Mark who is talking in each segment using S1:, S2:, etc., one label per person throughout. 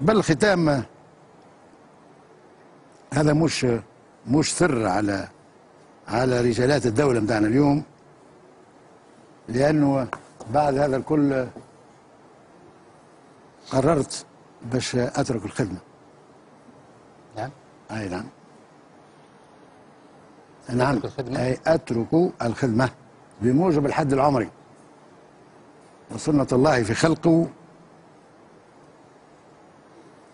S1: بالختام، هذا مش سر على رجالات الدولة متاعنا اليوم، لأنه بعد هذا الكل قررت باش أترك الخدمة.
S2: نعم.
S1: أي نعم. نعم. أي أترك الخدمة بموجب الحد العمري وسنة الله في خلقه،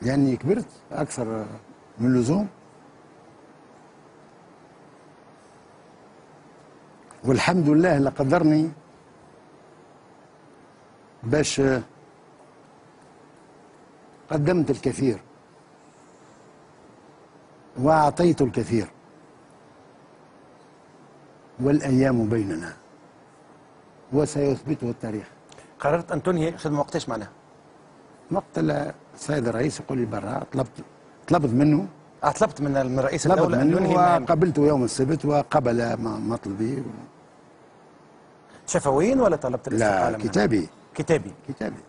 S1: لأني كبرت أكثر من اللزوم، والحمد لله اللي قدرني باش قدمت الكثير وأعطيت الكثير، والأيام بيننا وسيثبته التاريخ.
S2: قررت أن تنهي الخدمة وقتاش معناها؟
S1: وقت السيد الرئيس يقول لي برا، طلبت منه.
S2: طلبت من رئيس الدولة
S1: أن ينهي، وقابلته يوم السبت وقبل مطلبي.
S2: شفويين ولا طلبت الاستقالة؟
S1: لا، كتابي.
S2: كتابي.
S1: كتابي.